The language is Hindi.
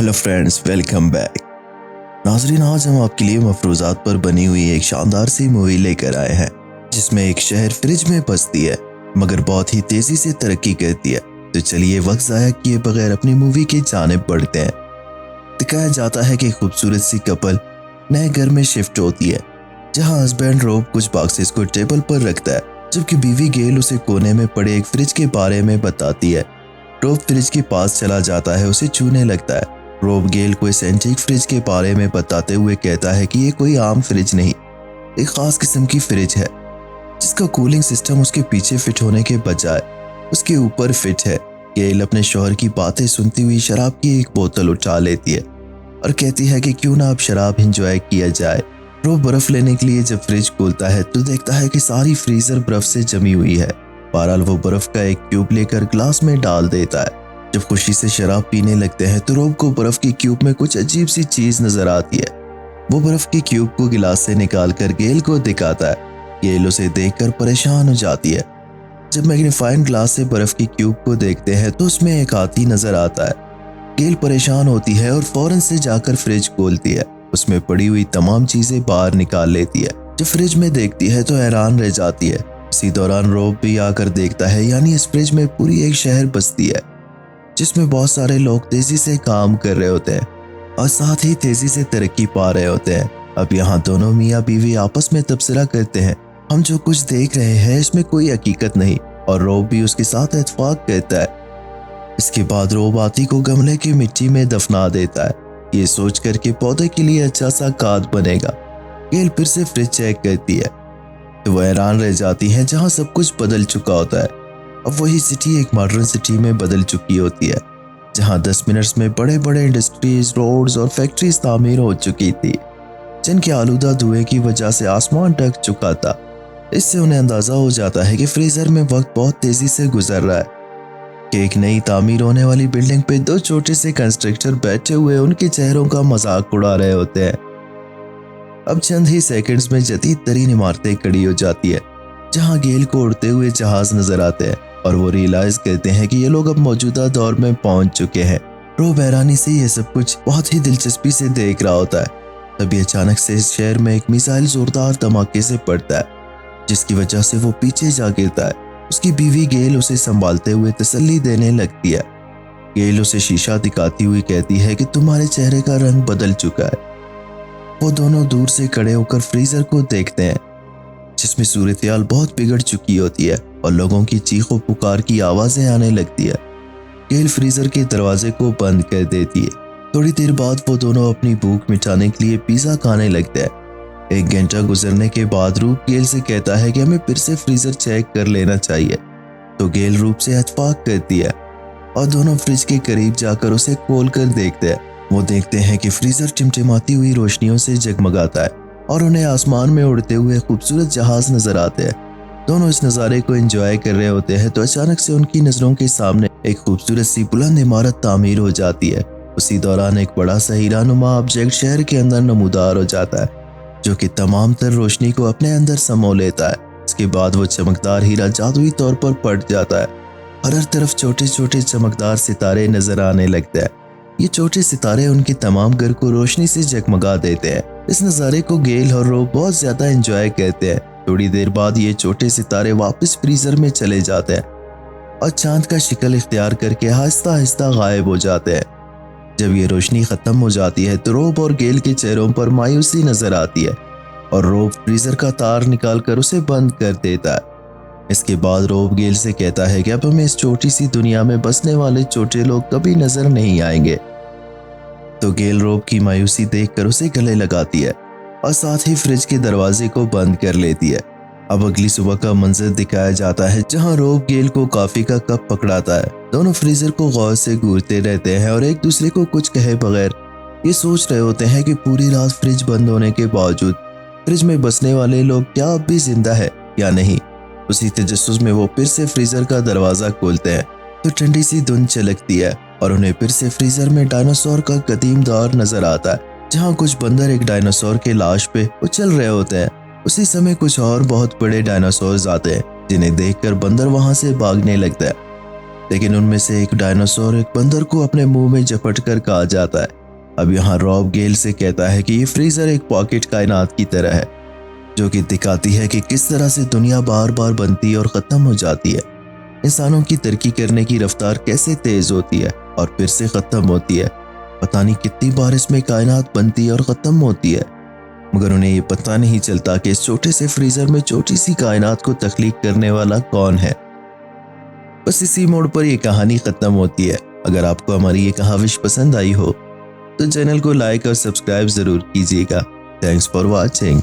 Hello friends, welcome back. नाजरीन, आज हम आपके लिए मफरूजात पर बनी हुई एक शानदार सी मूवी लेकर आए हैं जिसमें एक शहर फ्रिज में बसती है मगर बहुत ही तेजी से तरक्की करती है। तो चलिए वक्त ज़ाया किए बगैर अपनी मूवी की जानिब बढ़ते हैं। दिखाया जाता है कि खूबसूरत सी कपल नए घर में शिफ्ट होती है जहां हस्बैंड रोब कुछ बॉक्सेस को टेबल पर रखता है जबकि बीवी गेल उसे कोने में पड़े एक फ्रिज के बारे में बताती है। रोब फ्रिज के पास चला जाता है, उसे छूने लगता है। रोब गेल को इस एंटीक फ्रिज के बारे में बताते हुए कहता है कि ये कोई आम फ्रिज नहीं, एक खास किस्म की फ्रिज है जिसका कूलिंग सिस्टम उसके पीछे फिट होने के बजाय उसके ऊपर फिट है। गेल अपने शौहर की बातें सुनती हुई शराब की एक बोतल उठा लेती है और कहती है कि क्यों ना अब शराब एंजॉय किया जाए। रोब बर्फ लेने के लिए जब फ्रिज खोलता है तो देखता है कि सारी फ्रीजर बर्फ से जमी हुई है। बहरहाल वो बर्फ का एक क्यूब लेकर ग्लास में डाल देता है। जब खुशी से शराब पीने लगते हैं तो रोब को बर्फ के क्यूब में कुछ अजीब सी चीज नजर आती है। वो बर्फ के क्यूब को गिलास से निकाल कर गेल को दिखाता है। गेल उसे देखकर परेशान हो जाती है। जब मैग्नीफाइंग ग्लास से बर्फ के क्यूब को देखते हैं तो उसमें एक हाथी नजर आता है। गेल परेशान होती है और फौरन से जाकर फ्रिज खोलती है। उसमें पड़ी हुई तमाम चीजें बाहर निकाल लेती है। जब फ्रिज में देखती है तो हैरान रह जाती है। इसी दौरान रोब भी आकर देखता है, यानी इस फ्रिज में पूरी एक शहर बसती है जिसमें बहुत सारे लोग तेजी से काम कर रहे होते हैं और साथ ही तेजी से तरक्की पा रहे होते हैं। अब यहाँ दोनों मियाँ बीवी आपस में तबसरा करते हैं, हम जो कुछ देख रहे हैं इसमें कोई हकीकत नहीं, और रोब भी उसके साथ इत्तेफाक करता है। इसके बाद रोब हाथी को गमले की मिट्टी में दफना देता है, ये सोच कर के पौधे के लिए अच्छा सा खाद बनेगा। गेल फिर से फ्रिज चेक करती है तो वह हैरान रह जाती है जहाँ सब कुछ बदल चुका होता है। अब वही सिटी एक मॉडर्न सिटी में बदल चुकी होती है जहां 10 मिनट्स में बड़े बड़े इंडस्ट्रीज, रोड्स और फैक्ट्रीज तामीर हो चुकी थी जिनके आलूदा धुएं की वजह से आसमान ढक चुका था। इससे उन्हें अंदाजा हो जाता है कि फ्रीजर में वक्त बहुत तेजी से गुजर रहा है कि एक नई तामीर होने वाली बिल्डिंग पे दो छोटे से कंस्ट्रक्टर बैठे हुए उनके चेहरों का मजाक उड़ा रहे होते हैं। अब चंद ही सेकंड्स में जदीद तरीन इमारतें खड़ी हो जाती है जहां गेल को उड़ते हुए जहाज नजर आते हैं और वो रियलाइज करते हैं कि ये लोग अब मौजूदा दौर में पहुंच चुके हैं। रोब हैरानी से ये सब कुछ बहुत ही दिलचस्पी से देख रहा होता है। तभी अचानक से इस शहर में एक मिसाइल जोरदार धमाके से पड़ता है जिसकी वजह से वो पीछे जा गिरता है। उसकी बीवी गेल उसे संभालते हुए तसल्ली देने लगती है। गेल उसे शीशा दिखाती हुई कहती है कि तुम्हारे चेहरे का रंग बदल चुका है। वो दोनों दूर से खड़े होकर फ्रीजर को देखते हैं जिसमें सूरत-ए-हाल बहुत बिगड़ चुकी होती है और लोगों की चीखों पुकार की आवाजें आने लगती है। गेल फ्रीजर के दरवाजे को बंद कर देती है। थोड़ी देर बाद वो दोनों अपनी भूख मिटाने के लिए पिज्जा खाने लगते हैं। 1 घंटा गुजरने के बाद रूप गेल से कहता है कि हमें फिर से फ्रीजर चेक कर लेना चाहिए, तो गेल रूप से इत्तेफाक करती है और दोनों फ्रिज के करीब जाकर उसे खोल कर देखते हैं। वो देखते हैं कि फ्रीजर टिमटिमाती हुई रोशनियों से जगमगाता है और उन्हें आसमान में उड़ते हुए खूबसूरत जहाज नजर आते हैं। दोनों इस नज़ारे को एंजॉय कर रहे होते हैं तो अचानक से उनकी नज़रों के सामने एक खूबसूरत सी बुलंद इमारत तामीर हो जाती है। उसी दौरान एक बड़ा सा हीरानुमा ऑब्जेक्ट शहर के अंदर नमूदार हो जाता है जो कि तमाम तर रोशनी को अपने अंदर समो लेता है। इसके बाद वो चमकदार हीरा जादुई तौर पर पट जाता है और हर तरफ छोटे छोटे चमकदार सितारे नजर आने लगते हैं। ये छोटे सितारे उनके तमाम घर को रोशनी से जगमगा देते हैं। इस नज़ारे को गेल और रोब बहुत ज्यादा एंजॉय करते हैं। थोड़ी देर बाद ये छोटे सितारे वापस फ्रीजर में चले जाते हैं और चांद का शिकल इख्तियार करके आहिस्ता आहिस्ता गायब हो जाते हैं। जब ये रोशनी खत्म हो जाती है तो रोब और गेल के चेहरों पर मायूसी नजर आती है और रोब फ्रीजर का तार निकालकर उसे बंद कर देता है। इसके बाद रोब गेल से कहता है कि अब हमें इस छोटी सी दुनिया में बसने वाले छोटे लोग कभी नजर नहीं आएंगे। तो गेल रोब की मायूसी देखकर उसे गले लगाती है और साथ ही फ्रिज के दरवाजे को बंद कर लेती है। अब अगली सुबह का मंजर दिखाया जाता है जहां रोब गेल को कॉफी का कप पकड़ाता है। दोनों फ्रीजर को गौर से घूरते रहते हैं और एक दूसरे को कुछ कहे बगैर ये सोच रहे होते हैं कि पूरी रात फ्रिज बंद होने के बावजूद फ्रिज में बसने वाले लोग क्या अब भी जिंदा है या नहीं। उसी तजस्सुस में वो फिर से फ्रीजर का दरवाजा खोलते हैं तो ठंडी सी धुंध चलकती है और उन्हें फिर से फ्रीजर में डायनासोर का कदीम दौर नजर आता है जहां कुछ बंदर एक डायनासोर के लाश पे उछल रहे होते हैं। उसी समय कुछ और बहुत बड़े डायनासोर आते हैं जिन्हें देखकर बंदर वहां से भागने लगता है। लेकिन उनमें से एक डायनासोर एक बंदर को अपने मुंह में झपट कर कहा जाता है। अब यहाँ रॉब गेल से कहता है कि ये फ्रीजर एक पॉकेट कायनात की तरह है, जो कि दिखाती है कि किस तरह से दुनिया बार बार बनती और ख़त्म हो जाती है। इंसानों की तरक्की करने की रफ्तार कैसे तेज़ होती है और फिर से ख़त्म होती है। पता नहीं कितनी बार इसमें कायनात बनती और ख़त्म होती है, मगर उन्हें ये पता नहीं चलता कि इस छोटे से फ्रीजर में छोटी सी कायनात को तख्लीक करने वाला कौन है। बस इसी मोड़ पर ये कहानी ख़त्म होती है। अगर आपको हमारी ये कहाविश पसंद आई हो तो चैनल को लाइक और सब्सक्राइब ज़रूर कीजिएगा। Thanks for watching.